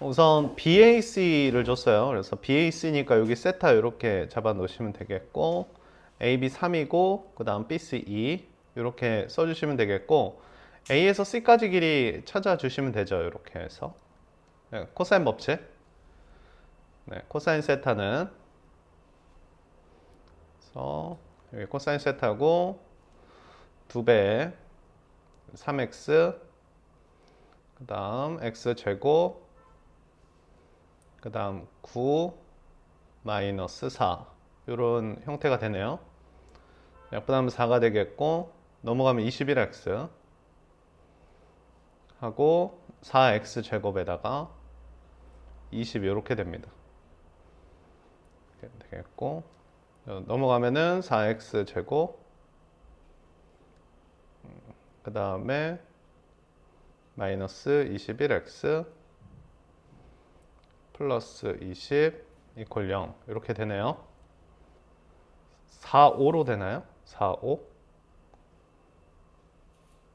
우선 BAC를 줬어요. 그래서 BAC니까 여기 세타 이렇게 잡아 놓으시면 되겠고, AB 3이고, 그 다음 BC 2 이렇게 써주시면 되겠고, A에서 C까지 길이 찾아주시면 되죠. 이렇게 해서. 네, 코사인 법칙. 네, 코사인 세타는, 그래서 여기 코사인 세타고, 2배, 3x, 그 다음 x제곱, 그 다음 9 마이너스 4 이런 형태가 되네요. 약분하면 4가 되겠고 넘어가면 21x 하고 4x 제곱에다가 20 이렇게 됩니다. 이렇게 되겠고 넘어가면은 4x 제곱 그 다음에 마이너스 21x 플러스 20 이퀄 0 이렇게 되네요. 4, 5로 되나요? 4, 5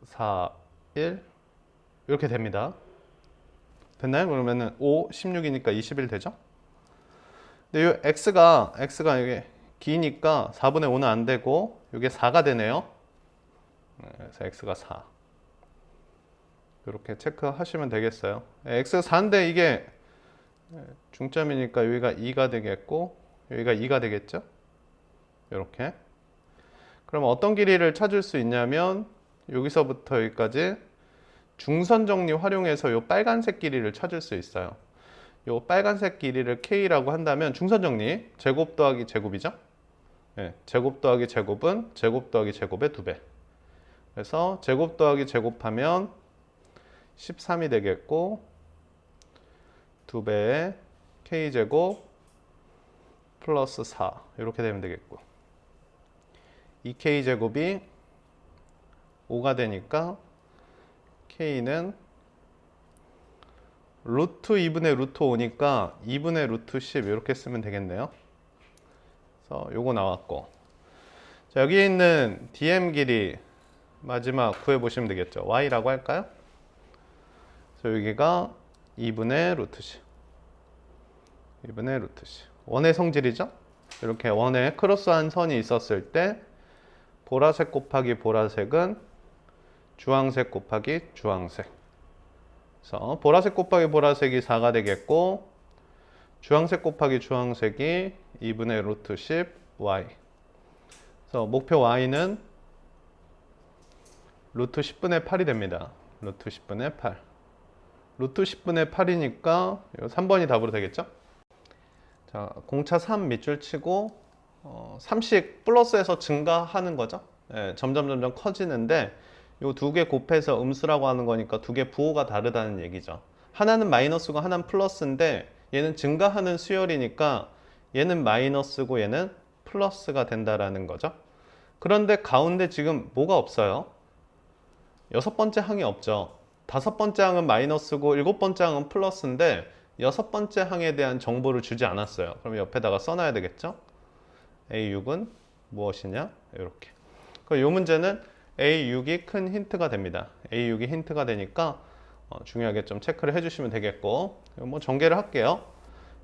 4, 1 이렇게 됩니다. 됐나요? 그러면은 5, 16이니까 21 되죠? 근데 이 x가 이게 기니까 4분의 5는 안 되고 이게 4가 되네요. 그래서 x가 4 이렇게 체크하시면 되겠어요. x가 4인데 이게 중점이니까 여기가 2가 되겠고 여기가 2가 되겠죠? 이렇게. 그럼 어떤 길이를 찾을 수 있냐면 여기서부터 여기까지 중선 정리 활용해서 이 빨간색 길이를 찾을 수 있어요. 이 빨간색 길이를 k라고 한다면 중선 정리 제곱 더하기 제곱이죠? 네, 제곱 더하기 제곱은 제곱 더하기 제곱의 2배. 그래서 제곱 더하기 제곱하면 13이 되겠고 2배의 k제곱 플러스 4 이렇게 되면 되겠고 2k제곱이 5가 되니까 k는 루트 2분의 루트 5니까 2분의 루트 10 이렇게 쓰면 되겠네요. 그래서 요거 나왔고 자, 여기 있는 dm 길이 마지막 구해보시면 되겠죠. y라고 할까요? 그래서 여기가 2분의 루트 10 2분의 루트 10 원의 성질이죠. 이렇게 원에 크로스한 선이 있었을 때 보라색 곱하기 보라색은 주황색 곱하기 주황색. 그래서 보라색 곱하기 보라색이 4가 되겠고 주황색 곱하기 주황색이 2분의 루트 10 y. 그래서 목표 y는 루트 10분의 8이 됩니다. 루트 10분의 8. 루트 10분의 8이니까 3번이 답으로 되겠죠? 자, 공차 3 밑줄 치고 3씩 플러스해서 증가하는 거죠. 예, 점점 커지는데 이 두 개 곱해서 음수라고 하는 거니까 두 개 부호가 다르다는 얘기죠. 하나는 마이너스고 하나는 플러스인데 얘는 증가하는 수열이니까 얘는 마이너스고 얘는 플러스가 된다라는 거죠. 그런데 가운데 지금 뭐가 없어요? 6번째 항이 없죠. 5번째 항은 마이너스고 7번째 항은 플러스인데 6번째 항에 대한 정보를 주지 않았어요. 그럼 옆에다가 써놔야 되겠죠? A6은 무엇이냐? 이렇게. 이 문제는 A6이 큰 힌트가 됩니다. A6이 힌트가 되니까 중요하게 좀 체크를 해주시면 되겠고 뭐 전개를 할게요.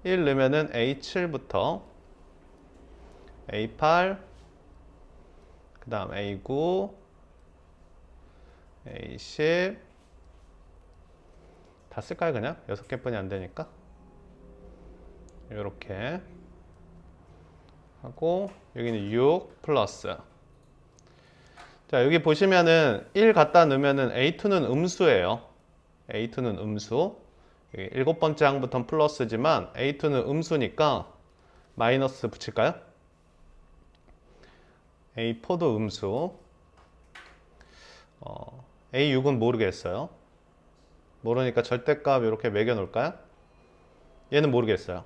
1 넣으면은 A7부터 A8 그 다음 A9 A10 다 쓸까요 그냥? 6개뿐이 안 되니까 이렇게 하고 여기는 6 플러스 자 여기 보시면은 1 갖다 넣으면은 A2는 음수예요. A2는 음수 7번째 항부터는 플러스지만 A2는 음수니까 마이너스 붙일까요? A4도 음수 A6은 모르겠어요. 모르니까 절대값 이렇게 매겨 놓을까요? 얘는 모르겠어요.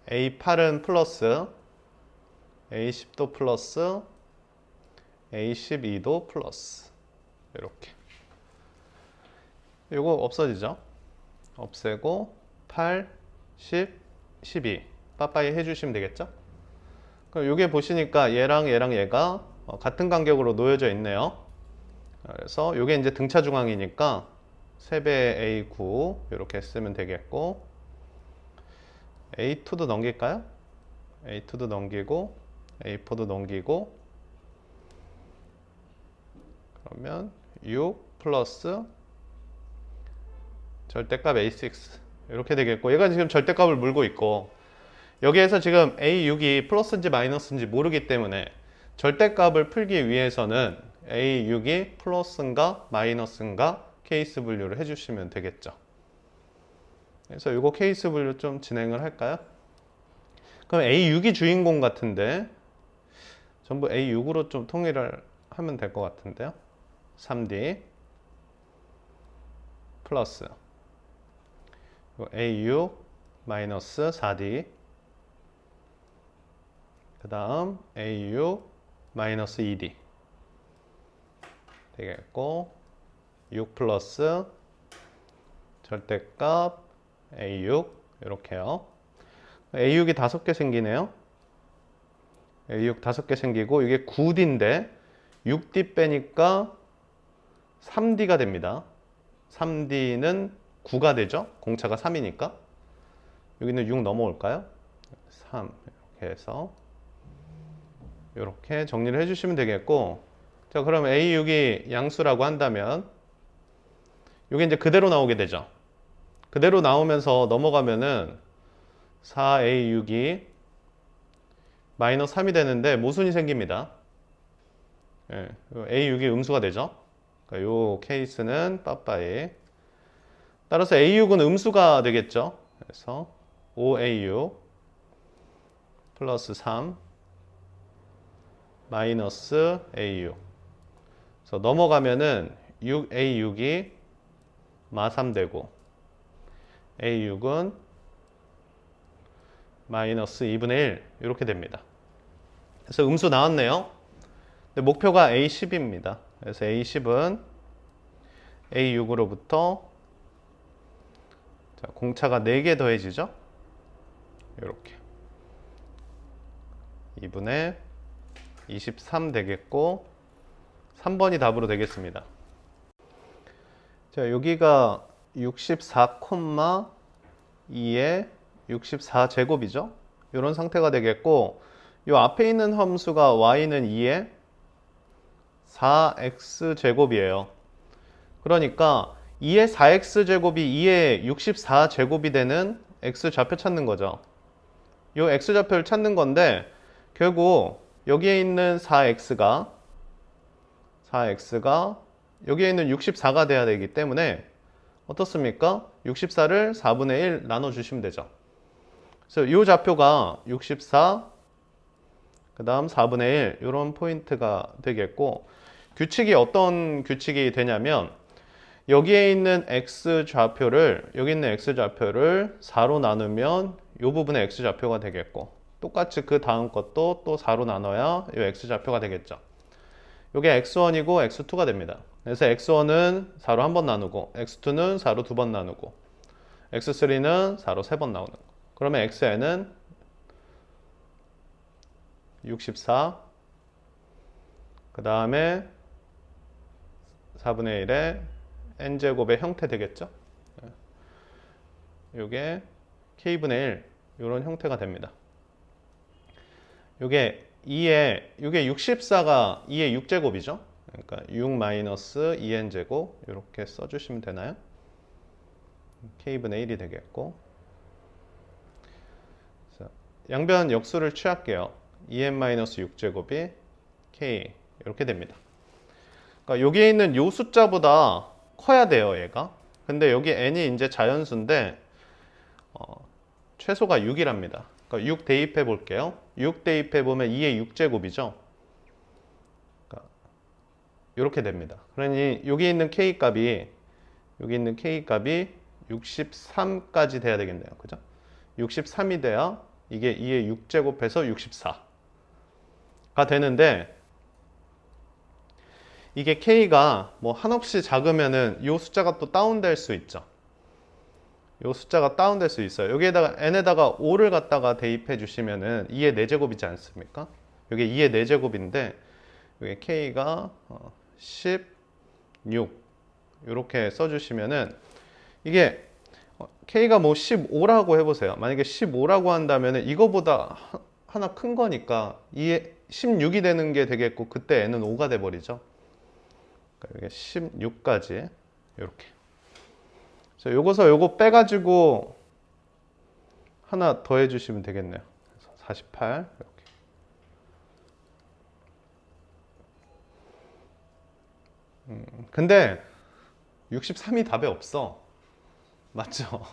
A8은 플러스 A10도 플러스 A12도 플러스 이렇게 이거 없어지죠? 없애고 8, 10, 12 빠빠이 해주시면 되겠죠? 그럼 이게 보시니까 얘랑 얘가 같은 간격으로 놓여져 있네요. 그래서 이게 이제 등차 중앙이니까 3배 A9 이렇게 쓰면 되겠고, A2도 넘길까요? A2도 넘기고 A4도 넘기고, 그러면 6 플러스 절대값 A6 이렇게 되겠고, 얘가 지금 절대값을 물고 있고, 여기에서 지금 A6이 플러스인지 마이너스인지 모르기 때문에 절대값을 풀기 위해서는 A6이 플러스인가 마이너스인가 케이스 분류를 해주시면 되겠죠. 그래서 이거 케이스 분류 좀 진행을 할까요? 그럼 A6이 주인공 같은데 전부 A6으로 좀 통일을 하면 될 것 같은데요. 3D 플러스 A6 마이너스 4D, 그 다음 A6 마이너스 2D 되겠고, 6 플러스 절대값 A6 이렇게요. A6이 5개 생기네요. A6 5개 생기고, 이게 9D인데 6D 빼니까 3D가 됩니다. 3D는 9가 되죠. 공차가 3이니까. 여기는 6 넘어올까요? 3 이렇게 해서 이렇게 정리를 해주시면 되겠고, 자, 그럼 A6이 양수라고 한다면 이게 이제 그대로 나오게 되죠. 그대로 나오면서 넘어가면은 4A6이 마이너스 3이 되는데 모순이 생깁니다. 예, A6이 음수가 되죠. 그러니까 이 케이스는 빠빠이. 따라서 A6은 음수가 되겠죠. 그래서 5A6 플러스 3 마이너스 A6. 그래서 넘어가면은 6A6이 마3 되고, A6은 마이너스 2분의 1 이렇게 됩니다. 그래서 음수 나왔네요. 근데 목표가 A10입니다. 그래서 A10은 A6으로부터 공차가 4개 더해지죠. 이렇게 2분의 23 되겠고, 3번이 답으로 되겠습니다. 자, 여기가 64,2의 64제곱이죠. 이런 상태가 되겠고, 이 앞에 있는 함수가 y는 2의 4x제곱이에요. 그러니까 2의 4x제곱이 2의 64제곱이 되는 x좌표 찾는 거죠. 이 x좌표를 찾는 건데, 결국 여기에 있는 4x가 여기에 있는 64가 돼야 되기 때문에 어떻습니까? 64를 4분의 1 나눠주시면 되죠. 그래서 이 좌표가 64, 그 다음 4분의 1 이런 포인트가 되겠고, 규칙이 어떤 규칙이 되냐면, 여기에 있는 x좌표를 4로 나누면 이 부분의 x좌표가 되겠고, 똑같이 그 다음 것도 또 4로 나눠야 이 x좌표가 되겠죠. 이게 x1이고 x2가 됩니다. 그래서 x1은 4로 한 번 나누고, x2는 4로 두 번 나누고, x3는 4로 세 번 나누는 거. 그러면 xn은 64, 그 다음에 4분의 1의 n제곱의 형태 되겠죠. 이게 k분의 1 이런 형태가 됩니다. 이게 64가 2의 6제곱이죠. 그러니까 6 마이너스 2n제곱 이렇게 써주시면 되나요? k분의 1이 되겠고, 양변 역수를 취할게요. 2n 마이너스 6제곱이 k 이렇게 됩니다. 그러니까 여기에 있는 요 숫자보다 커야 돼요, 얘가. 근데 여기 n이 이제 자연수인데 최소가 6이랍니다. 그러니까 6 대입해 볼게요. 6 대입해 보면 2의 6제곱이죠. 그러니까 이렇게 됩니다. 그러니 여기 있는 k 값이 63까지 돼야 되겠네요. 그죠? 63이 돼야 이게 2의 6제곱해서 64가 되는데, 이게 k가 뭐 한없이 작으면은 이 숫자가 또 다운될 수 있죠. 이 숫자가 다운될 수 있어요. 여기에다가 n에다가 5를 갖다가 대입해 주시면은 2의 4제곱이지 않습니까? 이게 2의 4제곱인데, 여기 k가 16 이렇게 써주시면은 이게 K가 뭐 15라고 해보세요. 만약에 15라고 한다면은 이거보다 하나 큰 거니까 이게 16이 되는 게 되겠고, 그때 N은 5가 돼버리죠. 그러니까 이게 16까지 이렇게. 그래서 요거서 요거 빼가지고 하나 더 해주시면 되겠네요. 48 이렇게. 근데 63이 답에 없어. 맞죠?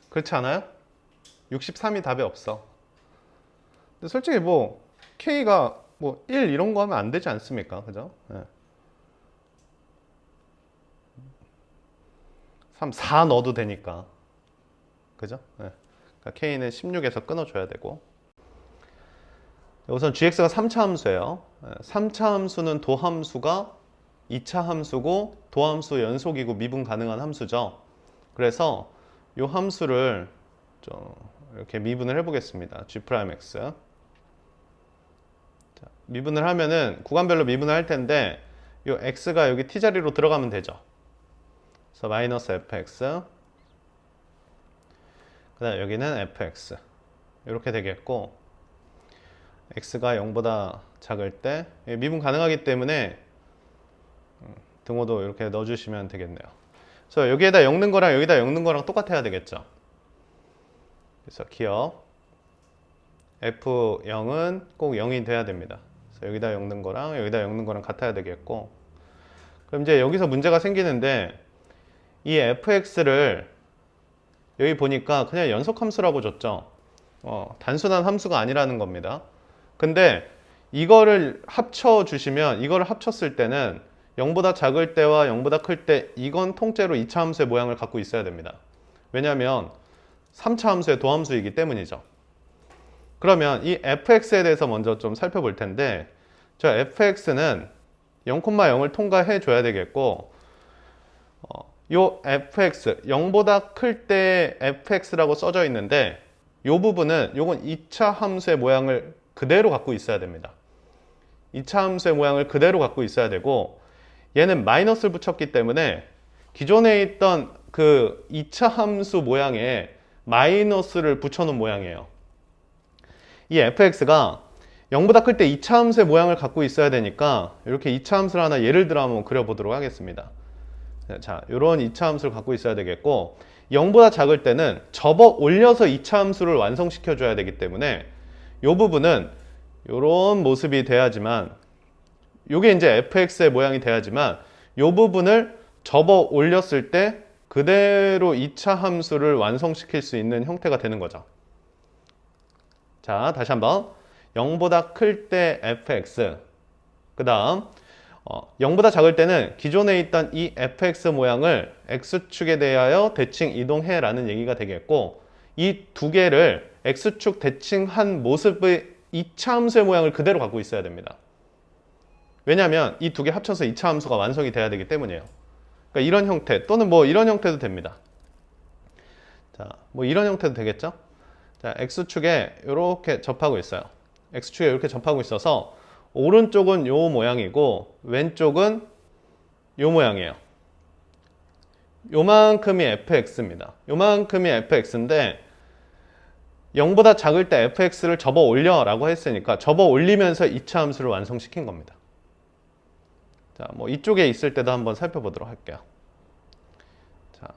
그렇지 않아요? 63이 답에 없어. 근데 솔직히 뭐 K가 뭐 1 이런 거 하면 안 되지 않습니까? 그죠? 네. 3, 4 넣어도 되니까. 그죠? 네. 그러니까 K는 16에서 끊어줘야 되고. 우선 gx가 3차 함수예요. 3차 함수는 도함수가 2차 함수고 도함수 연속이고 미분 가능한 함수죠. 그래서 이 함수를 좀 이렇게 미분을 해보겠습니다. g'x. 자, 미분을 하면은 구간별로 미분을 할 텐데 이 x가 여기 t자리로 들어가면 되죠. 그래서 마이너스 fx, 그 다음 여기는 fx 이렇게 되겠고, x가 0보다 작을 때 미분 가능하기 때문에 등호도 이렇게 넣어주시면 되겠네요. 그래서 여기에다 엮는 거랑 여기다 엮는 거랑 똑같아야 되겠죠. 그래서 기억 f0은 꼭 0이 돼야 됩니다. 그래서 여기다 엮는 거랑 여기다 엮는 거랑 같아야 되겠고, 그럼 이제 여기서 문제가 생기는데 이 fx를 여기 보니까 그냥 연속함수라고 줬죠. 단순한 함수가 아니라는 겁니다. 근데 이거를 합쳐주시면, 이거를 합쳤을 때는 0보다 작을 때와 0보다 클 때 이건 통째로 2차 함수의 모양을 갖고 있어야 됩니다. 왜냐하면 3차 함수의 도함수이기 때문이죠. 그러면 이 fx에 대해서 먼저 좀 살펴볼 텐데, 저 fx는 0,0을 통과해 줘야 되겠고, 요 fx 0보다 클 때 fx라고 써져 있는데 요 부분은 요건 2차 함수의 모양을 그대로 갖고 있어야 됩니다. 2차 함수의 모양을 그대로 갖고 있어야 되고, 얘는 마이너스를 붙였기 때문에 기존에 있던 그 2차 함수 모양에 마이너스를 붙여놓은 모양이에요. 이 fx가 0보다 클 때 2차 함수의 모양을 갖고 있어야 되니까 이렇게 2차 함수를 하나 예를 들어 한번 그려보도록 하겠습니다. 자, 이런 2차 함수를 갖고 있어야 되겠고, 0보다 작을 때는 접어 올려서 2차 함수를 완성시켜 줘야 되기 때문에 이 부분은 이런 모습이 돼야지만, 이게 이제 fx의 모양이 돼야지만 이 부분을 접어 올렸을 때 그대로 2차 함수를 완성시킬 수 있는 형태가 되는 거죠. 자, 다시 한번 0보다 클 때 fx, 그 다음 0보다 작을 때는 기존에 있던 이 fx 모양을 x축에 대하여 대칭 이동해 라는 얘기가 되겠고, 이 두 개를 x축 대칭한 모습의 2차 함수의 모양을 그대로 갖고 있어야 됩니다. 왜냐하면 이 두 개 합쳐서 2차 함수가 완성이 돼야 되기 때문이에요. 그러니까 이런 형태, 또는 뭐 이런 형태도 됩니다. 자, 뭐 이런 형태도 되겠죠? 자, x축에 이렇게 접하고 있어요. x축에 이렇게 접하고 있어서 오른쪽은 요 모양이고 왼쪽은 요 모양이에요. 요만큼이 fx입니다. 요만큼이 fx인데 0보다 작을 때 fx를 접어 올려 라고 했으니까 접어 올리면서 2차 함수를 완성시킨 겁니다. 자, 뭐 이쪽에 있을 때도 한번 살펴보도록 할게요. 자,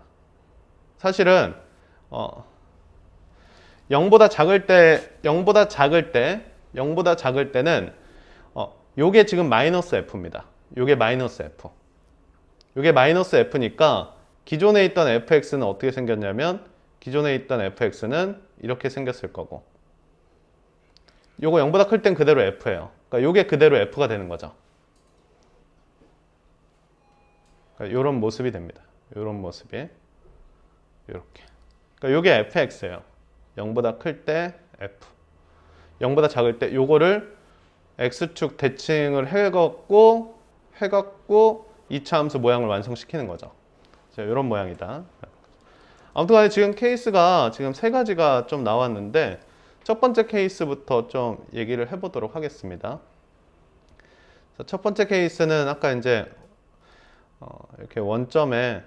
사실은 0보다 작을 때는 요게 지금 마이너스 f입니다. 요게 마이너스 f. 요게 마이너스 f니까 기존에 있던 fx는 어떻게 생겼냐면, 기존에 있던 fx는 이렇게 생겼을 거고, 요거 0보다 클 땐 그대로 f예요. 그러니까 요게 그대로 f가 되는 거죠. 그러니까 요런 모습이 됩니다. 요런 모습이 요렇게. 그러니까 요게 fx예요. 0보다 클 때 f. 0보다 작을 때 요거를 x축 대칭을 해갖고 2차 함수 모양을 완성시키는 거죠. 자, 이런 모양이다. 아무튼 간에 지금 케이스가 지금 세 가지가 좀 나왔는데, 첫 번째 케이스부터 좀 얘기를 해보도록 하겠습니다. 첫 번째 케이스는 아까 이제 이렇게 원점을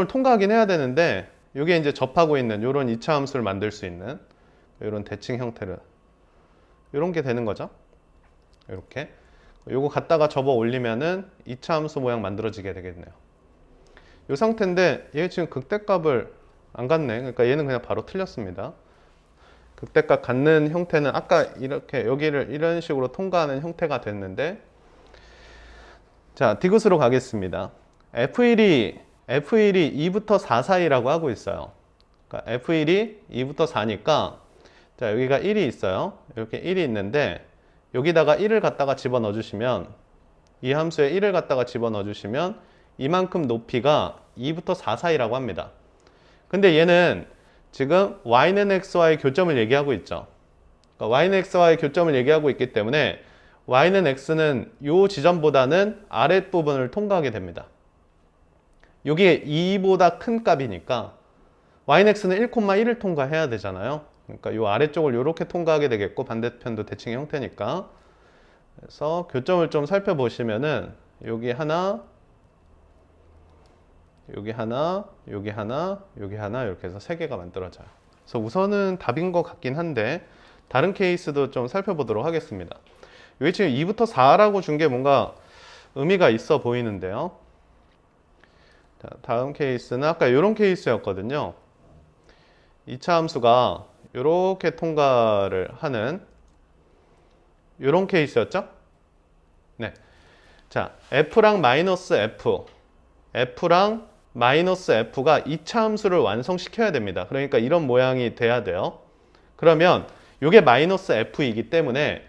통과하긴 해야 되는데 이게 이제 접하고 있는 이런 2차 함수를 만들 수 있는 이런 대칭 형태를 이런 게 되는 거죠. 이렇게 요거 갖다가 접어 올리면은 2차 함수 모양 만들어지게 되겠네요. 이 상태인데 얘 지금 극대값을 안 갖네. 그러니까 얘는 그냥 바로 틀렸습니다. 극대값 갖는 형태는 아까 이렇게 여기를 이런 식으로 통과하는 형태가 됐는데, 자, 디귿으로 가겠습니다. F1이 2부터 4 사이라고 하고 있어요. 그러니까 F1이 2부터 4니까 자, 여기가 1이 있어요. 이렇게 1이 있는데 여기다가 1을 갖다가 집어넣어 주시면, 이 함수에 1을 갖다가 집어넣어 주시면 이만큼 높이가 2부터 4 사이라고 합니다. 근데 얘는 지금 y는 x와의 교점을 얘기하고 있죠. 그러니까 y는 x와의 교점을 얘기하고 있기 때문에 y는 x는 이 지점보다는 아랫부분을 통과하게 됩니다. 이게 2보다 큰 값이니까 y는 x는 1,1을 통과해야 되잖아요. 그러니까 이 아래쪽을 이렇게 통과하게 되겠고, 반대편도 대칭 형태니까. 그래서 교점을 좀 살펴보시면은 여기 하나, 여기 하나, 여기 하나, 여기 하나, 이렇게 해서 3개가 만들어져요. 그래서 우선은 답인 것 같긴 한데 다른 케이스도 좀 살펴보도록 하겠습니다. 여기 지금 2부터 4라고 준 게 뭔가 의미가 있어 보이는데요. 자, 다음 케이스는 아까 이런 케이스였거든요. 2차 함수가 이렇게 통과를 하는 이런 케이스였죠? 네. 자, F랑 마이너스 F, F랑 마이너스 F가 2차 함수를 완성시켜야 됩니다. 그러니까 이런 모양이 돼야 돼요. 그러면 이게 마이너스 F이기 때문에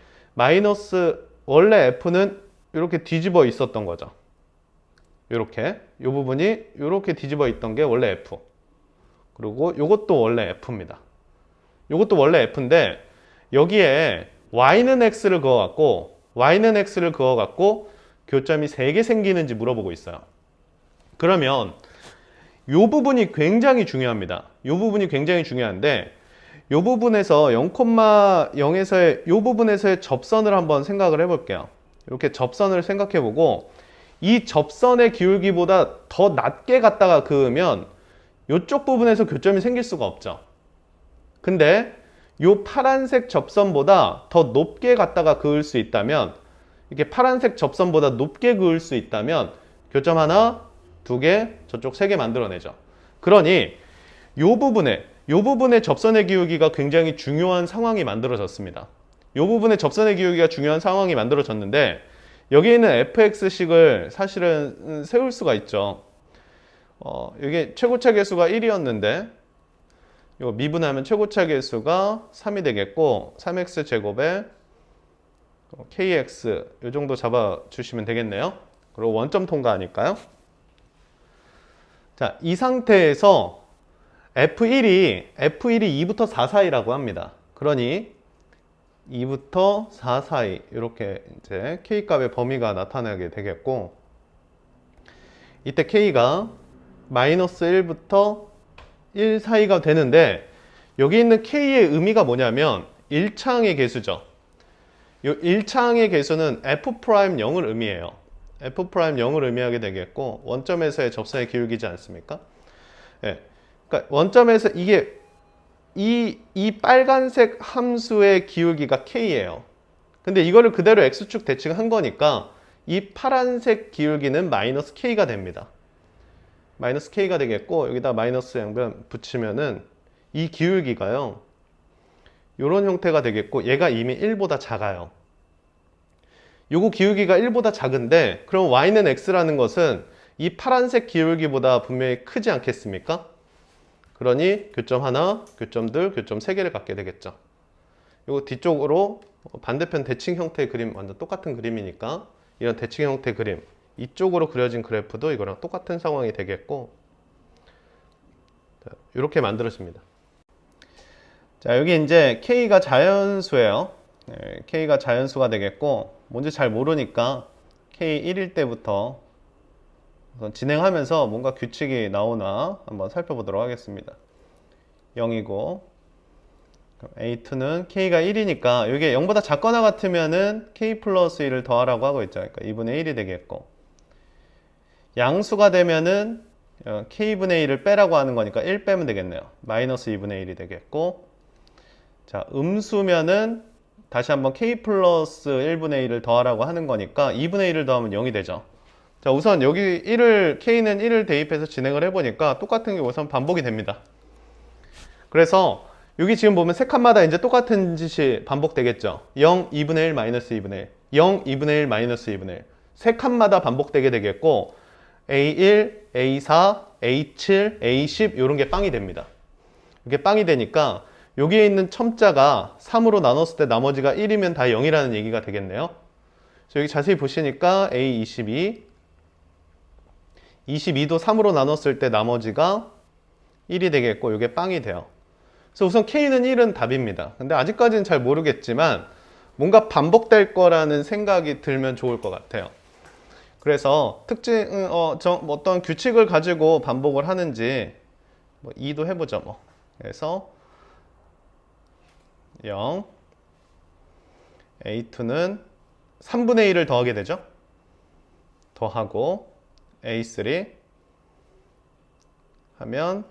원래 F는 이렇게 뒤집어 있었던 거죠. 이렇게 이 부분이 이렇게 뒤집어 있던 게 원래 F, 그리고 이것도 원래 F입니다. 이것도 원래 F인데 여기에 y는 x를 그어갖고 교점이 3개 생기는지 물어보고 있어요. 그러면 이 부분이 굉장히 중요합니다. 이 부분이 굉장히 중요한데 이 부분에서 0,0에서의 이 부분에서의 접선을 한번 생각을 해볼게요. 이렇게 접선을 생각해보고 이 접선의 기울기보다 더 낮게 갖다가 그으면 이쪽 부분에서 교점이 생길 수가 없죠. 근데 이 파란색 접선보다 더 높게 갖다가 그을 수 있다면, 이렇게 파란색 접선보다 높게 그을 수 있다면 교점 하나, 2개, 저쪽 3개 만들어내죠. 그러니 이 부분에 접선의 기울기가 굉장히 중요한 상황이 만들어졌습니다. 이 부분에 접선의 기울기가 중요한 상황이 만들어졌는데 여기 있는 fx식을 사실은 세울 수가 있죠. 이게 최고차 계수가 1이었는데 이거 미분하면 최고차 계수가 3이 되겠고 3x 제곱에 kx 이 정도 잡아주시면 되겠네요. 그리고 원점 통과하니까요. 자, 이 상태에서 F1이 2부터 4 사이라고 합니다. 그러니 2부터 4 사이 이렇게 이제 K값의 범위가 나타나게 되겠고, 이때 K가 마이너스 1부터 1 사이가 되는데 여기 있는 K의 의미가 뭐냐면 1차항의 개수죠. 이 1차항의 개수는 F'0을 의미해요. F'0을 의미하게 되겠고 원점에서의 접선의 기울기지 않습니까? 네. 그러니까 원점에서 이게 이 빨간색 함수의 기울기가 K예요. 근데 이거를 그대로 X축 대칭한 거니까 이 파란색 기울기는 마이너스 K가 됩니다. 마이너스 K가 되겠고 여기다 마이너스 양변 붙이면은 이 기울기가요. 이런 형태가 되겠고 얘가 이미 1보다 작아요. 요거 기울기가 1보다 작은데 그럼 y는 x라는 것은 이 파란색 기울기보다 분명히 크지 않겠습니까? 그러니 교점 하나, 교점 둘, 교점 3개를 갖게 되겠죠. 요거 뒤쪽으로 반대편 대칭 형태의 그림, 완전 똑같은 그림이니까 이런 대칭 형태의 그림, 이쪽으로 그려진 그래프도 이거랑 똑같은 상황이 되겠고, 이렇게 만들어집니다. 자, 여기 이제 K가 자연수예요. 네, K가 자연수가 되겠고, 뭔지 잘 모르니까 K 1일 때부터 우선 진행하면서 뭔가 규칙이 나오나 한번 살펴보도록 하겠습니다. 0이고, A2는 K가 1이니까 이게 0보다 작거나 같으면은 K 플러스 1을 더하라고 하고 있죠. 그러니까 2분의 1이 되겠고, 양수가 되면은 k분의 1을 빼라고 하는 거니까 1 빼면 되겠네요. 마이너스 2분의 1이 되겠고, 자, 음수면은 다시 한번 k 플러스 1분의 1을 더하라고 하는 거니까 2분의 1을 더하면 0이 되죠. 자, 우선 여기 k는 1을 대입해서 진행을 해보니까 똑같은 게 우선 반복이 됩니다. 그래서 여기 지금 보면 세 칸마다 이제 똑같은 짓이 반복되겠죠. 0, 2분의 1, 마이너스 2분의 1, 0, 2분의 1, 마이너스 2분의 1. 세 칸마다 반복되게 되겠고, A1, A4, A7, A10 이런 게 빵이 됩니다. 이게 빵이 되니까 여기에 있는 첨자가 3으로 나눴을 때 나머지가 1이면 다 0이라는 얘기가 되겠네요. 그래서 여기 자세히 보시니까 A22, 22도 3으로 나눴을 때 나머지가 1이 되겠고 이게 빵이 돼요. 그래서 우선 K는 1은 답입니다. 근데 아직까지는 잘 모르겠지만 뭔가 반복될 거라는 생각이 들면 좋을 것 같아요. 그래서 어떤 규칙을 가지고 반복을 하는지 2도 해보죠. 뭐. 그래서 0, A2는 3분의 1을 더하게 되죠. 더하고 A3 하면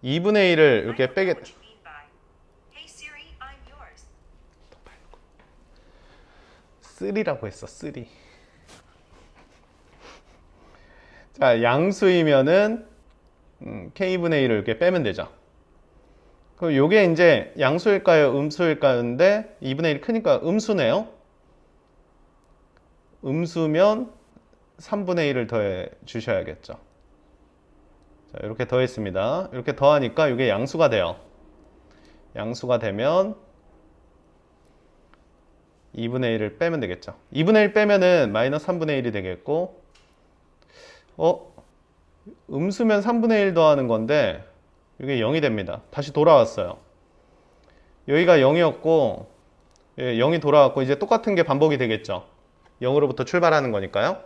2분의 1을 이렇게 빼게 되죠. 3라고 했어, 3. 자, 양수이면은 k분의 1을 이렇게 빼면 되죠. 그럼 요게 이제 양수일까요, 음수일까요인데 2분의 1이 크니까 음수네요. 음수면 3분의 1을 더해 주셔야겠죠. 자, 이렇게 더했습니다. 이렇게 더하니까 이게 양수가 돼요. 양수가 되면 2분의 1을 빼면 되겠죠. 2분의 1 빼면은 마이너스 3분의 1이 되겠고, 음수면 3분의 1 더하는 건데 이게 0이 됩니다. 다시 돌아왔어요. 여기가 0이었고 0이 돌아왔고 이제 똑같은 게 반복이 되겠죠. 0으로부터 출발하는 거니까요.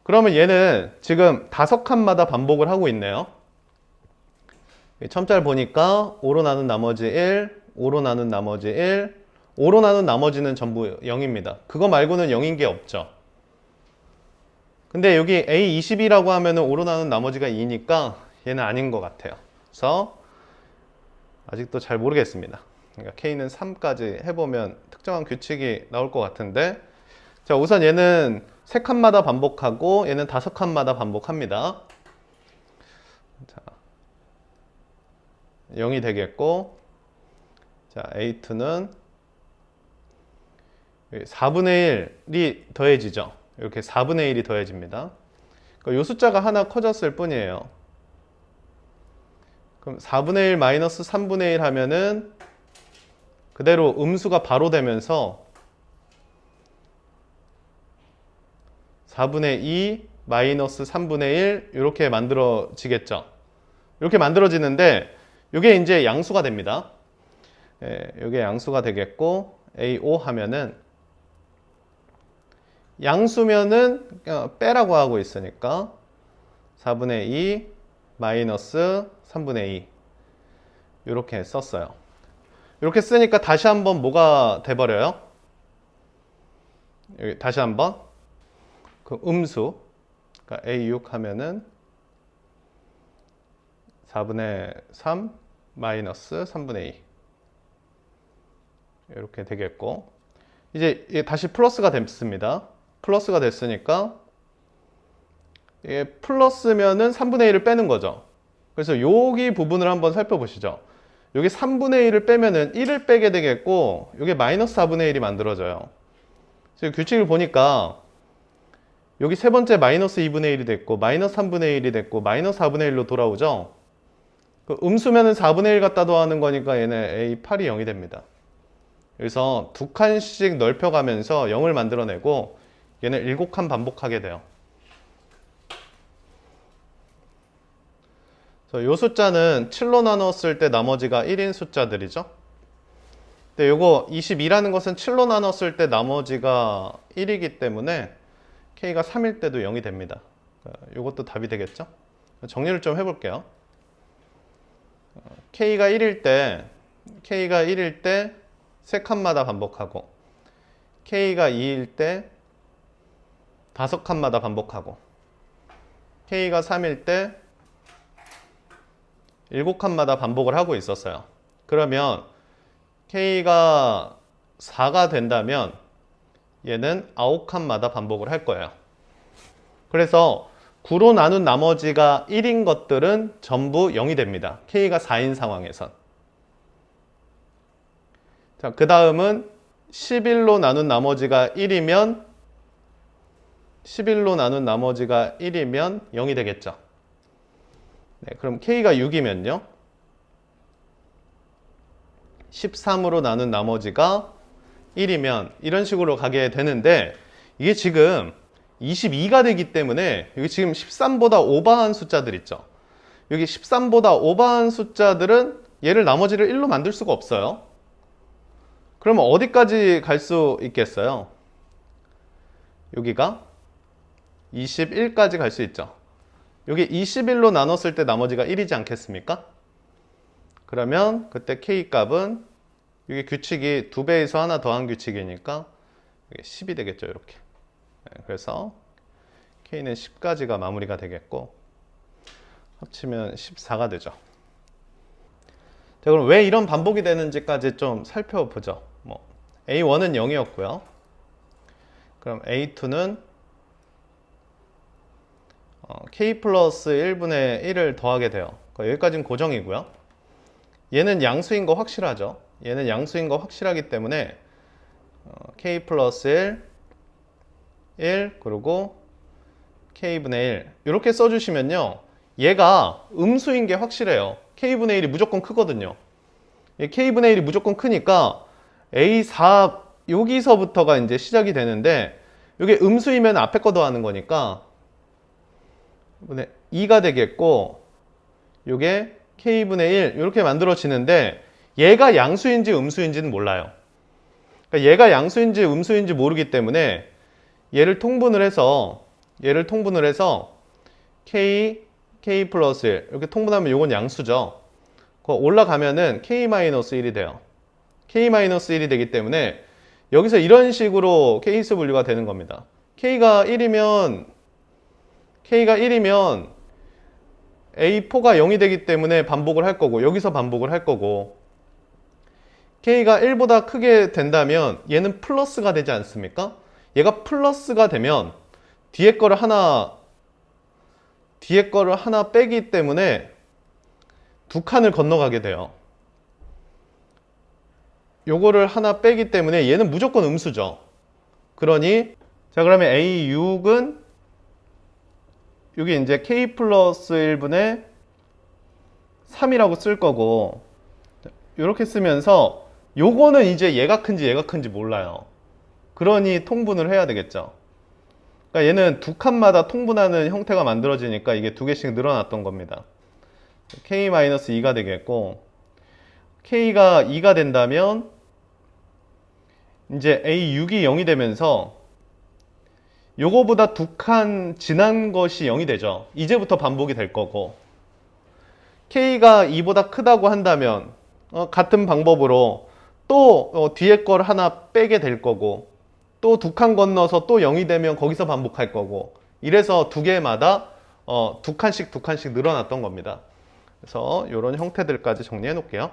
그러면 얘는 지금 5칸마다 반복을 하고 있네요. 첨자를 보니까 5로 나눈 나머지 1, 5로 나눈 나머지 1, 5로 나눈 나머지는 전부 0입니다. 그거 말고는 0인 게 없죠. 근데 여기 A20이라고 하면은 5로 나눈 나머지가 2니까 얘는 아닌 것 같아요. 그래서 아직도 잘 모르겠습니다. 그러니까 K는 3까지 해보면 특정한 규칙이 나올 것 같은데, 자, 우선 얘는 3칸마다 반복하고 얘는 5칸마다 반복합니다. 자, 0이 되겠고, 자, A2는 4분의 1이 더해지죠. 이렇게 4분의 1이 더해집니다. 그러니까 이 숫자가 하나 커졌을 뿐이에요. 그럼 4분의 1 마이너스 3분의 1 하면은 그대로 음수가 바로 되면서 4분의 2 마이너스 3분의 1 이렇게 만들어지겠죠. 이렇게 만들어지는데 이게 이제 양수가 됩니다. 이게 양수가 되겠고, A5 하면은 양수면은 빼라고 하고 있으니까 4분의 2 마이너스 3분의 2 이렇게 썼어요. 이렇게 쓰니까 다시 한번 뭐가 돼버려요? 여기 다시 한번 그 음수, 그러니까 A6 하면은 4분의 3 마이너스 3분의 2 이렇게 되겠고, 이제 다시 플러스가 됐습니다. 플러스가 됐으니까 이게 플러스면은 3분의 1을 빼는 거죠. 그래서 여기 부분을 한번 살펴보시죠. 여기 3분의 1을 빼면은 1을 빼게 되겠고, 여기 마이너스 4분의 1이 만들어져요. 지금 규칙을 보니까 여기 세 번째 마이너스 2분의 1이 됐고, 마이너스 3분의 1이 됐고, 마이너스 4분의 1로 돌아오죠. 그 음수면은 4분의 1 갖다 더하는 거니까 얘는 A8이 0이 됩니다. 그래서 2칸씩 넓혀가면서 0을 만들어내고 얘는 7칸 반복하게 돼요. 이 숫자는 7로 나눴을 때 나머지가 1인 숫자들이죠. 근데 요거 22라는 것은 7로 나눴을 때 나머지가 1이기 때문에 K가 3일 때도 0이 됩니다. 요것도 답이 되겠죠? 정리를 좀 해볼게요. K가 1일 때 3칸마다 반복하고, K가 2일 때 5칸마다 반복하고, K가 3일 때 7칸마다 반복을 하고 있었어요. 그러면 K가 4가 된다면 얘는 9칸마다 반복을 할 거예요. 그래서 9로 나눈 나머지가 1인 것들은 전부 0이 됩니다. K가 4인 상황에선. 자, 그 다음은 11로 나눈 나머지가 1이면 11로 나눈 나머지가 1이면 0이 되겠죠. 네, 그럼 K가 6이면요. 13으로 나눈 나머지가 1이면 이런 식으로 가게 되는데 이게 지금 22가 되기 때문에 여기 지금 13보다 오버한 숫자들 있죠. 여기 13보다 오버한 숫자들은 얘를 나머지를 1로 만들 수가 없어요. 그러면 어디까지 갈 수 있겠어요? 여기가 21까지 갈 수 있죠. 여기 21로 나눴을 때 나머지가 1이지 않겠습니까? 그러면 그때 K 값은 이게 규칙이 2배에서 하나 더한 규칙이니까 이게 10이 되겠죠. 이렇게. 그래서 K는 10까지가 마무리가 되겠고 합치면 14가 되죠. 자, 그럼 왜 이런 반복이 되는지까지 좀 살펴보죠. A1은 0이었고요. 그럼 A2는 K 플러스 1분의 1을 더하게 돼요. 여기까지는 고정이고요. 얘는 양수인 거 확실하죠. 얘는 양수인 거 확실하기 때문에 K 플러스 1, 1 그리고 K분의 1 이렇게 써주시면요. 얘가 음수인 게 확실해요. K분의 1이 무조건 크거든요. K분의 1이 무조건 크니까 A4 여기서부터가 이제 시작이 되는데 이게 음수이면 앞에 거 더하는 거니까 2가 되겠고 이게 K분의 1 이렇게 만들어지는데 얘가 양수인지 음수인지는 몰라요. 그러니까 얘가 양수인지 음수인지 모르기 때문에 얘를 통분을 해서 K 플러스 1 이렇게 통분하면 이건 양수죠. 올라가면은 K-1이 돼요. K-1이 되기 때문에 여기서 이런 식으로 케이스 분류가 되는 겁니다. K가 1이면 A4가 0이 되기 때문에 반복을 할 거고 여기서 반복을 할 거고 K가 1보다 크게 된다면 얘는 플러스가 되지 않습니까? 얘가 플러스가 되면 뒤에 거를 하나 빼기 때문에 두 칸을 건너가게 돼요. 요거를 하나 빼기 때문에 얘는 무조건 음수죠. 그러니 자 그러면 A6은 여기 이제 K 플러스 1분의 3이라고 쓸 거고 이렇게 쓰면서 요거는 이제 얘가 큰지 몰라요. 그러니 통분을 해야 되겠죠. 그러니까 얘는 두 칸마다 통분하는 형태가 만들어지니까 이게 두 개씩 늘어났던 겁니다. K-2가 되겠고 K가 2가 된다면 이제 A6이 0이 되면서 요거보다 두 칸 지난 것이 0이 되죠. 이제부터 반복이 될 거고 K가 2보다 크다고 한다면 같은 방법으로 또 뒤에 걸 하나 빼게 될 거고 또 두 칸 건너서 또 0이 되면 거기서 반복할 거고 이래서 두 개마다 두 칸씩 늘어났던 겁니다. 그래서 이런 형태들까지 정리해 놓을게요.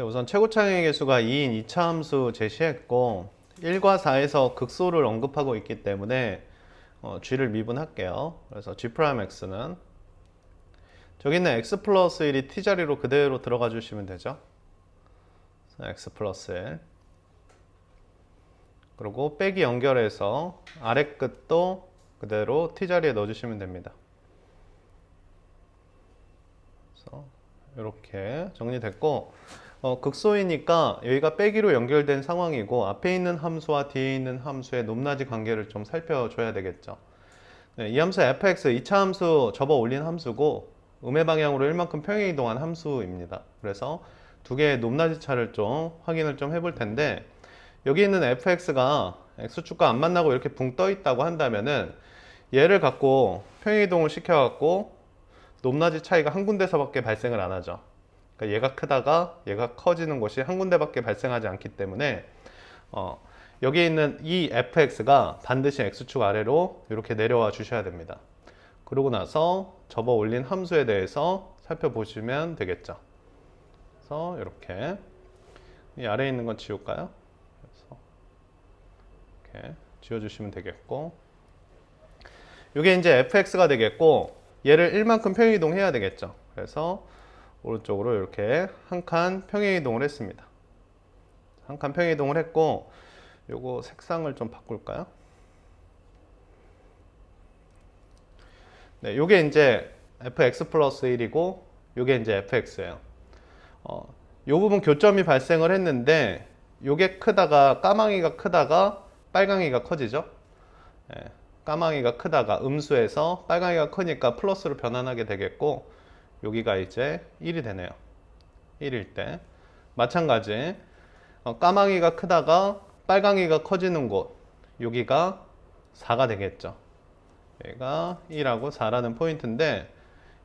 우선 최고차항의 개수가 2인 2차 함수 제시했고 1과 4에서 극소를 언급하고 있기 때문에 G를 미분할게요. 그래서 G'X는 저기 있는 X 플러스 1이 T자리로 그대로 들어가 주시면 되죠. X 플러스 1 그리고 빼기 연결해서 아래 끝도 그대로 T자리에 넣어주시면 됩니다. 그래서 이렇게 정리됐고 극소이니까 여기가 빼기로 연결된 상황이고 앞에 있는 함수와 뒤에 있는 함수의 높낮이 관계를 좀 살펴줘야 되겠죠. 네, 이 함수 fx 2차 함수 접어 올린 함수고 음의 방향으로 1만큼 평행 이동한 함수입니다. 그래서 두 개의 높낮이 차를 좀 확인을 좀 해볼 텐데 여기 있는 fx가 x축과 안 만나고 이렇게 붕 떠 있다고 한다면은 얘를 갖고 평행 이동을 시켜갖고 높낮이 차이가 한 군데서밖에 발생을 안 하죠. 그러니까 얘가 크다가 얘가 커지는 것이 한 군데밖에 발생하지 않기 때문에 여기 있는 이 fx가 반드시 x축 아래로 이렇게 내려와 주셔야 됩니다. 그러고 나서 접어 올린 함수에 대해서 살펴보시면 되겠죠. 그래서 이렇게 이 아래에 있는 건 지울까요? 그래서 이렇게 지워주시면 되겠고, 이게 이제 fx가 되겠고, 얘를 1만큼 평행이동해야 되겠죠. 그래서 오른쪽으로 이렇게 한 칸 평행이동을 했습니다. 한 칸 평행이동을 했고, 요거 색상을 좀 바꿀까요? 네, 요게 이제 fx 플러스 1이고 요게 이제 fx예요. 요 부분 교점이 발생을 했는데 요게 크다가 까망이가 크다가 빨강이가 커지죠. 네, 까망이가 크다가 음수에서 빨강이가 크니까 플러스로 변환하게 되겠고, 여기가 이제 1이 되네요. 1일 때 마찬가지 까망이가 크다가 빨강이가 커지는 곳, 여기가 4가 되겠죠. 얘가 1하고 4라는 포인트인데,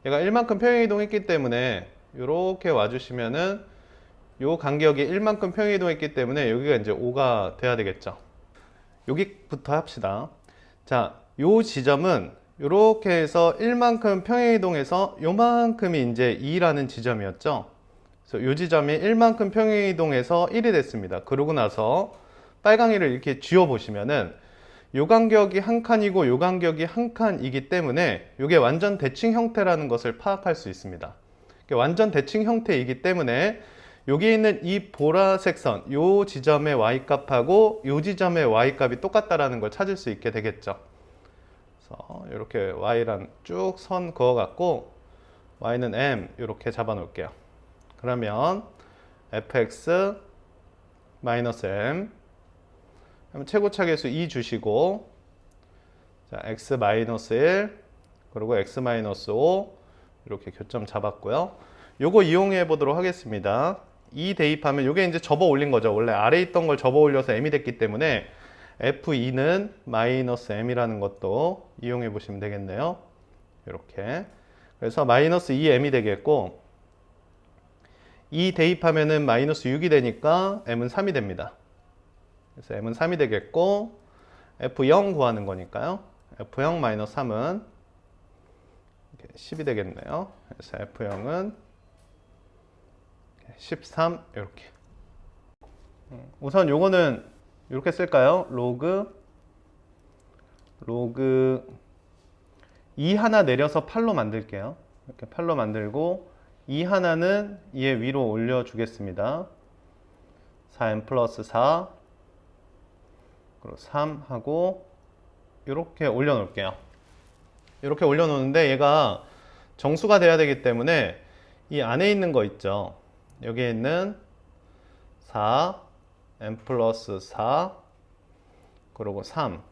얘가 1만큼 평행이동했기 때문에 이렇게 와주시면은 요 간격이 1만큼 평행이동했기 때문에 여기가 이제 5가 돼야 되겠죠. 여기부터 합시다. 자, 요 지점은 이렇게 해서 1만큼 평행이동해서 요만큼이 이제 2라는 지점이었죠. 그래서 요 지점이 1만큼 평행이동해서 1이 됐습니다. 그러고 나서 빨강이를 이렇게 쥐어 보시면은 요 간격이 한 칸이고 요 간격이 한 칸이기 때문에 이게 완전 대칭 형태라는 것을 파악할 수 있습니다. 완전 대칭 형태이기 때문에 여기 있는 이 보라색 선, 요 지점의 y값하고 요 지점의 y값이 똑같다라는 걸 찾을 수 있게 되겠죠. 그래서 이렇게 y란 쭉 선 그어갖고 y는 m 이렇게 잡아 놓을게요. 그러면 fx 마이너스 m, 최고차계수 2 주시고, 자, x 마이너스 1 그리고 x 마이너스 5 이렇게 교점 잡았고요. 요거 이용해 보도록 하겠습니다. 2 대입하면 요게 이제 접어 올린 거죠. 원래 아래에 있던 걸 접어 올려서 m이 됐기 때문에 f2는 마이너스 m이라는 것도 이용해 보시면 되겠네요. 이렇게. 그래서 마이너스 2m이 되겠고, 2 대입하면은 마이너스 6이 되니까 m은 3이 됩니다. 그래서 m은 3이 되겠고, f0 구하는 거니까요. f0 마이너스 3은 10이 되겠네요. 그래서 f0은 13 이렇게. 우선 요거는 이렇게 쓸까요? 로그 2 하나 내려서 8로 만들게요. 이렇게 8로 만들고 2 하나는 얘 위로 올려 주겠습니다. 4m 플러스 4 그리고 3 하고 이렇게 올려 놓을게요. 이렇게 올려 놓는데 얘가 정수가 돼야 되기 때문에 이 안에 있는 거 있죠. 여기에 있는 4 m 플러스 4 그리고 3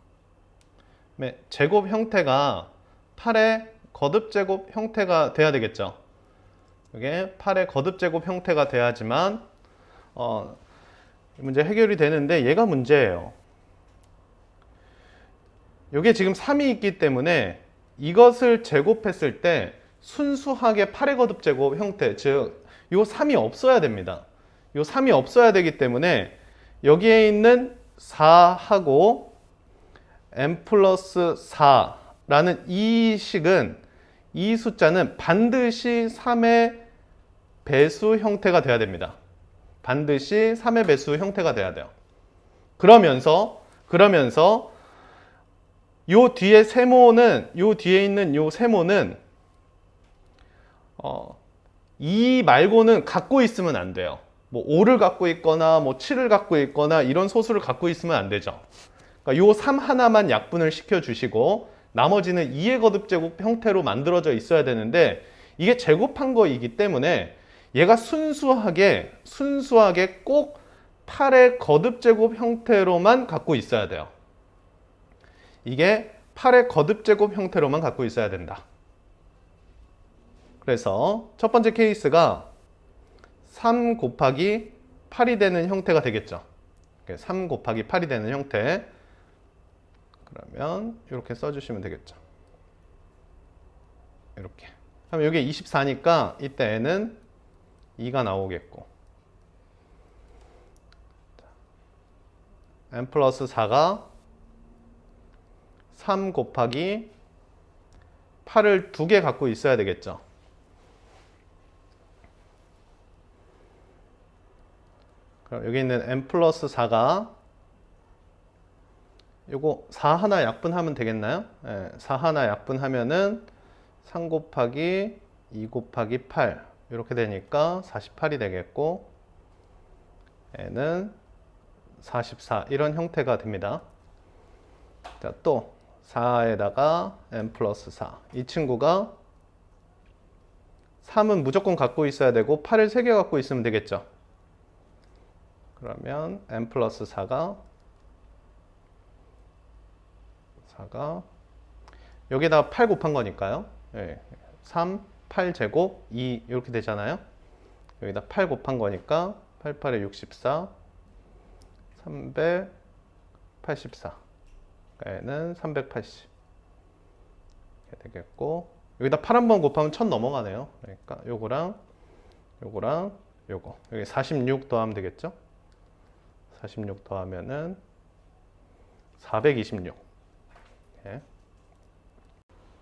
제곱 형태가 8의 거듭 제곱 형태가 돼야 되겠죠. 이게 8의 거듭 제곱 형태가 돼야지만 문제 해결이 되는데, 얘가 문제예요. 이게 지금 3이 있기 때문에 이것을 제곱했을 때 순수하게 8의 거듭 제곱 형태, 즉 요 3이 없어야 됩니다. 요 3이 없어야 되기 때문에 여기에 있는 4하고 m 플러스 4라는 이 식은, 이 숫자는 반드시 3의 배수 형태가 돼야 됩니다. 반드시 3의 배수 형태가 돼야 돼요. 그러면서 요 뒤에 세모는, 요 뒤에 있는 요 세모는 2 말고는 갖고 있으면 안 돼요. 뭐 5를 갖고 있거나 뭐 7을 갖고 있거나 이런 소수를 갖고 있으면 안 되죠. 그러니까 요 3 하나만 약분을 시켜 주시고 나머지는 2의 거듭제곱 형태로 만들어져 있어야 되는데, 이게 제곱한 거이기 때문에 얘가 순수하게 꼭 8의 거듭제곱 형태로만 갖고 있어야 돼요. 이게 8의 거듭제곱 형태로만 갖고 있어야 된다. 그래서 첫 번째 케이스가 3 곱하기 8이 되는 형태가 되겠죠. 3 곱하기 8이 되는 형태. 그러면 이렇게 써주시면 되겠죠. 이렇게. 그럼 여기 24니까 이때 n은 2가 나오겠고. n 플러스 4가 3 곱하기 8을 2개 갖고 있어야 되겠죠. 그럼 여기 있는 n 플러스 4가 요거 4 하나 약분하면 되겠나요? 네, 4 하나 약분하면은 3 곱하기 2 곱하기 8 이렇게 되니까 48이 되겠고 n은 44 이런 형태가 됩니다. 자, 또 4에다가 n 플러스 4 이 친구가 3은 무조건 갖고 있어야 되고 8을 3개 갖고 있으면 되겠죠. 그러면 n 플러스 4가 여기다 8 곱한 거니까요. 네, 3, 8제곱, 2 이렇게 되잖아요. 여기다 8 곱한 거니까 8, 8에 64, 384. 얘는 380 이렇게 되겠고 여기다 8 한 번 곱하면 1000 넘어가네요. 그러니까 요거랑 요거랑 요거 여기 46 더하면 되겠죠. 46 더하면은 426. 예.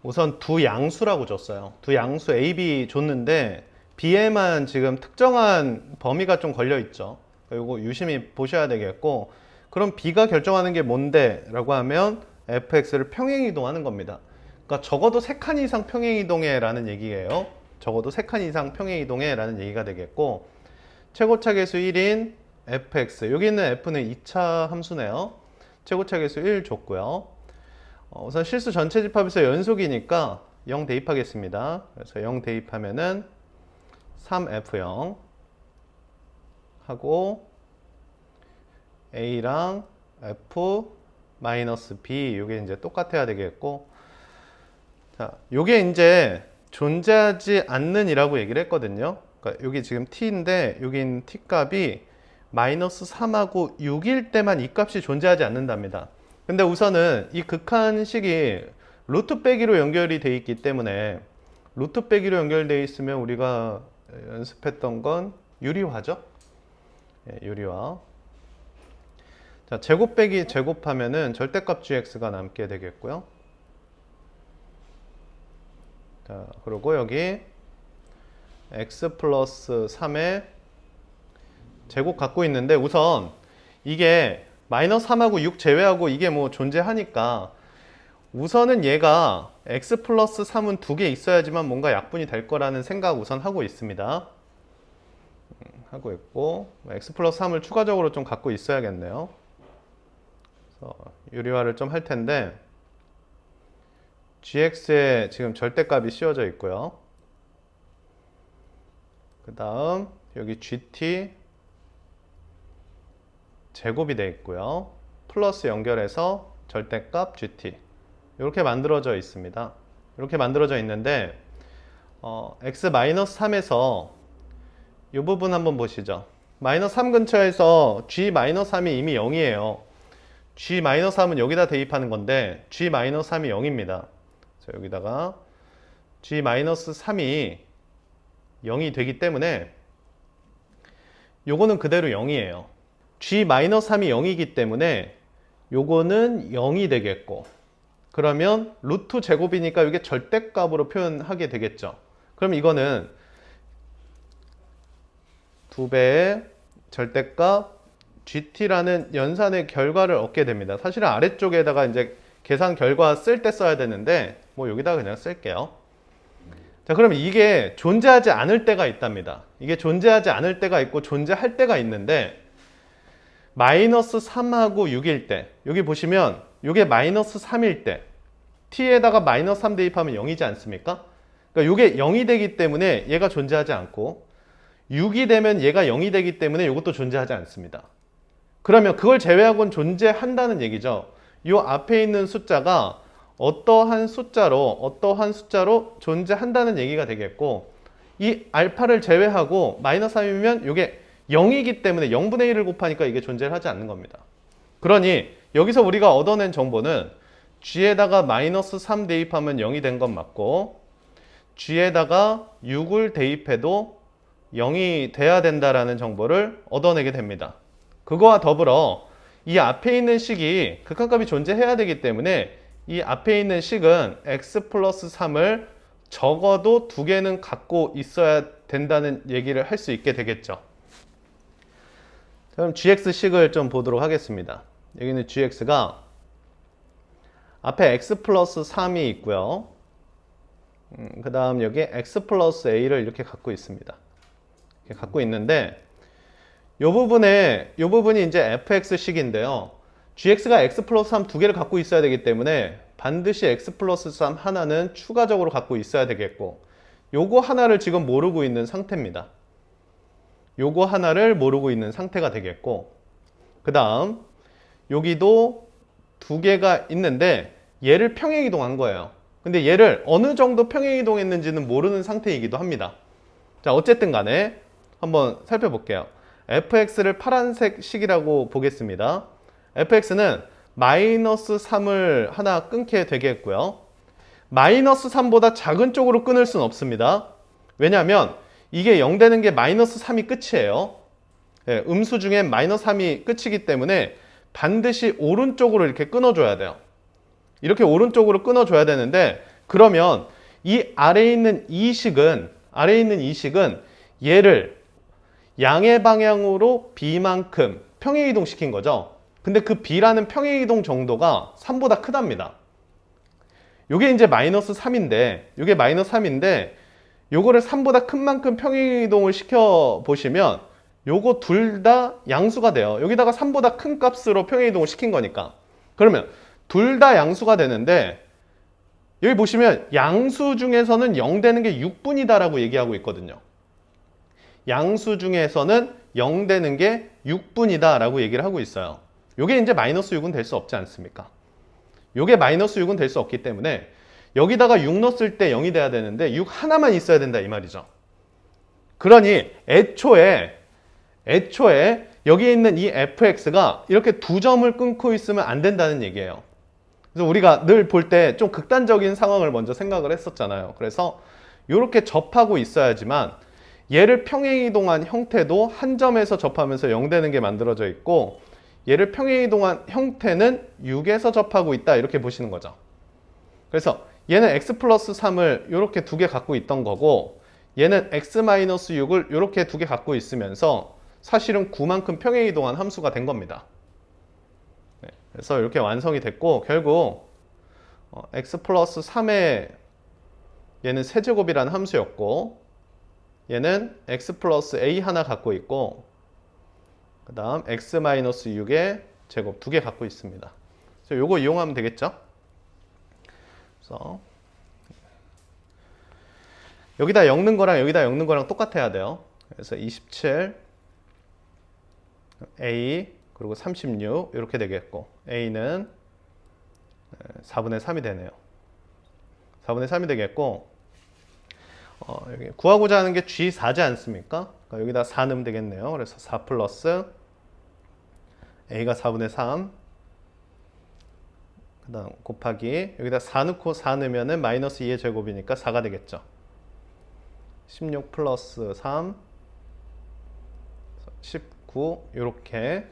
우선 두 양수라고 줬어요. 두 양수 A, B 줬는데 B에만 지금 특정한 범위가 좀 걸려 있죠. 이거 유심히 보셔야 되겠고 그럼 B가 결정하는 게 뭔데? 라고 하면 fx를 평행이동하는 겁니다. 그러니까 적어도 3칸 이상 평행이동해 라는 얘기예요. 적어도 3칸 이상 평행이동해 라는 얘기가 되겠고 최고차 계수 1인 fx 여기 있는 f는 2차 함수네요. 최고차 계수 1 줬고요. 우선 실수 전체 집합에서 연속이니까 0 대입하겠습니다. 그래서 0 대입하면은 3f0 하고 a랑 f-b 요게 이제 똑같아야 되겠고 자, 요게 이제 존재하지 않는 이라고 얘기를 했거든요. 그러니까 여기 지금 t인데 여기 있는 t 값이 마이너스 3하고 6일 때만 이 값이 존재하지 않는답니다. 근데 우선은 이 극한식이 루트 빼기로 연결이 돼 있기 때문에 루트 빼기로 연결되어 있으면 우리가 연습했던 건 유리화죠. 예, 유리화. 자, 제곱 빼기 제곱하면은 절대값 gx가 남게 되겠고요. 자, 그리고 여기 x 플러스 3의 제곱 갖고 있는데 우선 이게 마이너스 3하고 6 제외하고 이게 뭐 존재하니까 우선은 얘가 x 플러스 3은 2개 있어야지만 뭔가 약분이 될 거라는 생각 우선 하고 있습니다. 하고 있고 x 플러스 3을 추가적으로 좀 갖고 있어야겠네요. 그래서 유리화를 좀 할 텐데 gx에 지금 절대값이 씌워져 있고요. 그 다음 여기 gt 제곱이 되어 있고요. 플러스 연결해서 절대값 gt 이렇게 만들어져 있습니다. 이렇게 만들어져 있는데 x-3에서 이 부분 한번 보시죠. 마이너스 3 근처에서 g-3이 이미 0이에요. g-3은 여기다 대입하는 건데 g-3이 0입니다. 그래서 여기다가 g-3이 0이 되기 때문에 요거는 그대로 0이에요. g-3이 0이기 때문에 요거는 0이 되겠고 그러면 루트 제곱이니까 이게 절대값으로 표현하게 되겠죠. 그럼 이거는 2배의 절대값 gt라는 연산의 결과를 얻게 됩니다. 사실은 아래쪽에다가 이제 계산 결과 쓸 때 써야 되는데 뭐 여기다 그냥 쓸게요. 자, 그럼 이게 존재하지 않을 때가 있답니다. 이게 존재하지 않을 때가 있고 존재할 때가 있는데 마이너스 3하고 6일 때 여기 보시면 이게 마이너스 3일 때 t에다가 마이너스 3 대입하면 0이지 않습니까? 그러니까 이게 0이 되기 때문에 얘가 존재하지 않고 6이 되면 얘가 0이 되기 때문에 이것도 존재하지 않습니다. 그러면 그걸 제외하고는 존재한다는 얘기죠. 이 앞에 있는 숫자가 어떠한 숫자로 존재한다는 얘기가 되겠고 이 알파를 제외하고 마이너스 3이면 이게 0이기 때문에 0분의 1을 곱하니까 이게 존재를 하지 않는 겁니다. 그러니 여기서 우리가 얻어낸 정보는 g에다가 마이너스 3 대입하면 0이 된 건 맞고 g에다가 6을 대입해도 0이 돼야 된다라는 정보를 얻어내게 됩니다. 그거와 더불어 이 앞에 있는 식이 극한값이 존재해야 되기 때문에 이 앞에 있는 식은 x 플러스 3을 적어도 두 개는 갖고 있어야 된다는 얘기를 할 수 있게 되겠죠. 그럼 gx식을 좀 보도록 하겠습니다. 여기는 gx가 앞에 x 플러스 3이 있고요. 그 다음 여기에 x 플러스 a를 이렇게 갖고 있습니다. 이렇게 갖고 있는데 요 부분이 이제 fx식인데요. gx가 x 플러스 3 두 개를 갖고 있어야 되기 때문에 반드시 x 플러스 3 하나는 추가적으로 갖고 있어야 되겠고, 요거 하나를 지금 모르고 있는 상태입니다. 요거 하나를 모르고 있는 상태가 되겠고, 그 다음 여기도 두 개가 있는데 얘를 평행이동한 거예요. 근데 얘를 어느 정도 평행이동했는지는 모르는 상태이기도 합니다. 자, 어쨌든 간에 한번 살펴볼게요. fx를 파란색 식이라고 보겠습니다. fx는 마이너스 3을 하나 끊게 되겠고요. 마이너스 3보다 작은 쪽으로 끊을 수는 없습니다. 왜냐하면 이게 0 되는 게 마이너스 3이 끝이에요. 네, 음수 중에 마이너스 3이 끝이기 때문에 반드시 오른쪽으로 이렇게 끊어줘야 돼요. 이렇게 오른쪽으로 끊어줘야 되는데, 그러면 이 아래에 있는 이 식은 얘를 양의 방향으로 b만큼 평행이동 시킨 거죠. 근데 그 b라는 평행이동 정도가 3보다 크답니다. 요게 이제 마이너스 3인데, 요게 마이너스 3인데, 요거를 3보다 큰 만큼 평행이동을 시켜 보시면 요거 둘 다 양수가 돼요. 여기다가 3보다 큰 값으로 평행이동을 시킨 거니까. 그러면 둘 다 양수가 되는데, 여기 보시면 양수 중에서는 0 되는 게 6분이다 라고 얘기하고 있거든요. 양수 중에서는 0 되는 게 6분이다 라고 얘기를 하고 있어요. 요게 이제 마이너스 6은 될 수 없지 않습니까? 요게 마이너스 6은 될 수 없기 때문에 여기다가 6 넣었을 때 0이 돼야 되는데 6 하나만 있어야 된다 이 말이죠. 그러니 애초에 여기에 있는 이 fx가 이렇게 두 점을 끊고 있으면 안 된다는 얘기예요. 그래서 우리가 늘 볼 때 좀 극단적인 상황을 먼저 생각을 했었잖아요. 그래서 이렇게 접하고 있어야지만 얘를 평행이동한 형태도 한 점에서 접하면서 0 되는 게 만들어져 있고, 얘를 평행이동한 형태는 6에서 접하고 있다 이렇게 보시는 거죠. 그래서 얘는 x 플러스 3을 이렇게 두 개 갖고 있던 거고, 얘는 x 마이너스 6을 이렇게 두 개 갖고 있으면서 사실은 9만큼 평행이동한 함수가 된 겁니다. 네, 그래서 이렇게 완성이 됐고, 결국 x 플러스 3의 얘는 세제곱이라는 함수였고, 얘는 x 플러스 a 하나 갖고 있고, 그 다음 x 마이너스 6의 제곱 두 개 갖고 있습니다. 그래서 요거 이용하면 되겠죠? 그래서 여기다 엮는 거랑 여기다 엮는 거랑 똑같아야 돼요. 그래서 27 a 그리고 36 이렇게 되겠고, a는 4분의 3이 되네요. 4분의 3이 되겠고, 여기 구하고자 하는 게 G4지 않습니까? 그러니까 여기다 4 넣으면 되겠네요. 그래서 4 플러스 A가 4분의 3, 그 다음 곱하기 여기다 4 넣고 4 넣으면 마이너스 2의 제곱이니까 4가 되겠죠. 16 플러스 3, 19 이렇게